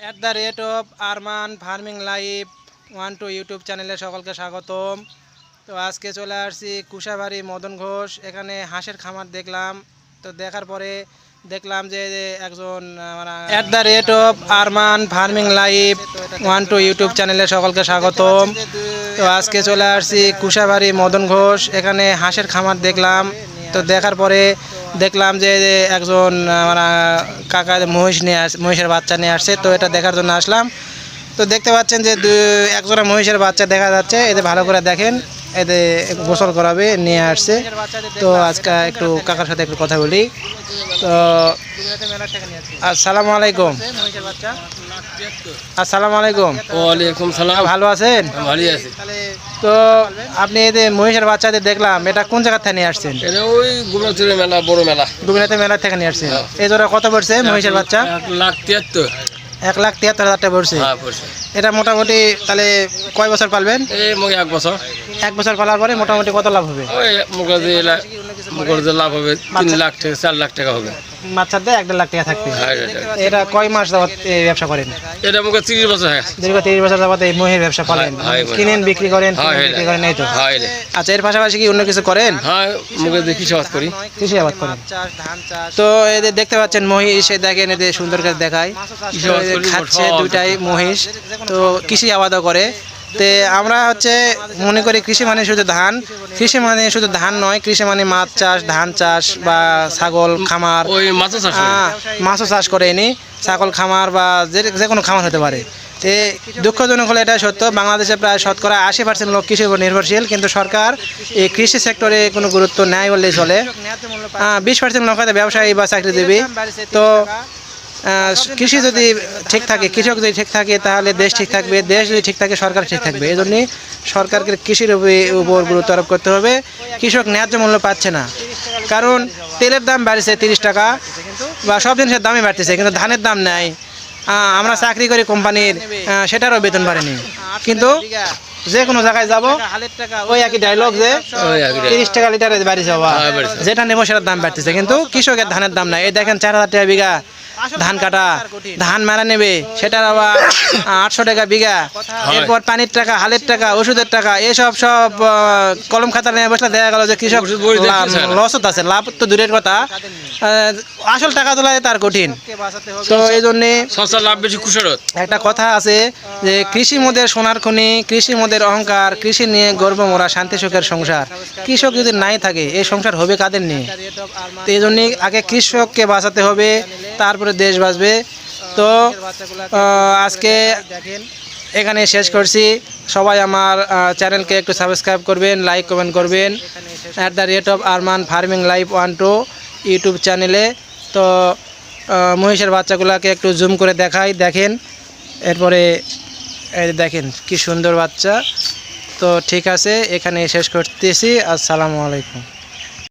At the rate of Arman farming life 1-2 YouTube চ্যানেলে সকলকে স্বাগতম। তো আজকে চলে আসছি কুশাবাড়ি মদন ঘোষ। এখানে হাঁসের খামার দেখলাম। তো দেখার পরে দেখলাম যে একজন at the rate of Arman farming life 1-2 YouTube চ্যানেলে সকলকে স্বাগতম। তো আজকে চলে আসছি কুশাবাড়ি মদন ঘোষ। এখানে হাঁসের খামার দেখলাম। তো দেখার পরে দেখলাম যে একজন কাকা মহিষের বাচ্চা নিয়ে আসছে। তো এটা দেখার জন্য আসলাম। তো দেখতে পাচ্ছেন যে একজোড়া মহিষের বাচ্চা দেখা যাচ্ছে। এতে ভালো করে দেখেন, এতে গোসল করাবে নিয়ে আসছে। তো আজকে একটু কাকার সাথে একটু কথা বলি। তো আসসালামু আলাইকুম। আসসালামু আলাইকুম। ওয়ালাইকুম সালাম। ভালো আছেন? ভালোই আছি। তো আপনি এদের মহিষের বাচ্চাদের দেখলাম, এটা কোন জায়গা থেকে নিয়ে আসছেন? এটা ওই গুমরাচুরের মেলা, বড় মেলা, গোবিনাথের মেলা থেকে নিয়ে আসছেন। এই জোড়া কত পড়ছে মহিষের বাচ্চা? 1,73,000। 1,73,000 পড়ছে। হ্যাঁ, পড়ছে। এটা মোটামুটি তাহলে কয় বছর পালবেন? এই মুখে 1 বছর। 1 বছর পালার পরে মোটামুটি কত লাভ হবে? ওই মুখে লাভ হবে 3 লাখ থেকে 4 লাখ টাকা হবে। বাচ্চার দিয়ে 1.5 লাখ টাকা থাকবে। হ্যাঁ, এটা কয় মাস যাবত এই ব্যবসা করেন? এটা মুখে 30 বছর হয়ে গেছে। দীর্ঘ 30 বছর যাবত এই মহিষের ব্যবসা করেন। কিনেন বিক্রি করেন, বিক্রি করেন, এই তো। হ্যাঁ, আচ্ছা, এর পাশাপাশি কি অন্য কিছু করেন? হ্যাঁ, মুখে দেখি সবাদ করি। কৃষি আবাদ করেন। তো এদের দেখতে পাচ্ছেন মহিষ, দেখেন এদের সুন্দর করে দেখায়। খাচ্ছে দুইটাই মহিষ। তো কৃষি আবাদও করে। তে আমরা মনে করি কৃষি মানে শুধু ধান। কৃষি মানে শুধু ধান নয়, কৃষি মানে মাছ চাষ, ধান চাষ বা ছাগল খামার, ওই মাছও চাষ করে এনি। ছাগল খামার বা যে কোনো খামার হতে পারে। তে দুঃখজনক হলে এটা সত্য, বাংলাদেশে প্রায় শতকরা 80% লোক কৃষির উপর নির্ভরশীল, কিন্তু সরকার এই কৃষি সেক্টরে কোনো গুরুত্ব নেয় বললেই চলে। 20% লোক হয়তো ব্যবসায়ী বা চাকরিজীবী। তো কৃষি যদি ঠিক থাকে, কৃষক যদি ঠিক থাকে, তাহলে দেশ ঠিক থাকবে। দেশ যদি ঠিক থাকে, সরকার ঠিক থাকবে। এই জন্যই সরকারকে কৃষির উপর গুরুত্ব আরোপ করতে হবে। কৃষক ন্যায্য মূল্য পাচ্ছে না, কারণ তেলের দাম বাড়ছে 30 টাকা, বা সব জিনিসের দামই বাড়তেছে, কিন্তু ধানের দাম নেই। আমরা চাকরি করি কোম্পানির, সেটারও বেতন বাড়েনি। কিন্তু যে কোনো জায়গায় যাবো ওই একই ডায়লগ, যে 30 টাকা লিটারে বাড়ি যাওয়া, যেটা নেবো সেটার দাম বাড়তেছে, কিন্তু কৃষকের ধানের দাম নাই। এই দেখেন 4,000 টাকা বিঘা ধান কাটা, ধান মেলা নেবে, সেটার আবার 800 টাকা বিঘা। এরপর পানির টাকা, হালের টাকা, ওষুধের টাকা, এসব সব কলম খাতা নিয়ে বসলে দেখা গেল যে কৃষক লসত আছে। লাভ তো দূরের কথা, আসল টাকা তোলায় তার কঠিন। তো এই জন্যে লাভ বেশি খুশারত। একটা কথা আছে যে কৃষি মোদের সোনার খনি, কৃষি মোদের অহংকার, কৃষি নিয়ে গর্ব মোরা, শান্তি সুখের সংসার। কৃষক যদি নাই থাকে, এই সংসার হবে কাদের নিয়ে? তো এই জন্যই আগে কৃষককে বাঁচাতে হবে, তারপরে দেশ বাঁচবে। তো আজকে এখানে শেষ করছি। সবাই আমার চ্যানেলকে একটু সাবস্ক্রাইব করবেন, লাইক কমেন্ট করবেন। At the rate of Arman farming life 1-2 YouTube চ্যানেলে। তো মহিষের বাচ্চাগুলোকে একটু জুম করে দেখাই, দেখেন। এরপরে দেখেন কি সুন্দর বাচ্চা। তো ঠিক আছে, এখানে শেষ করতেছি। আসসালামু আলাইকুম।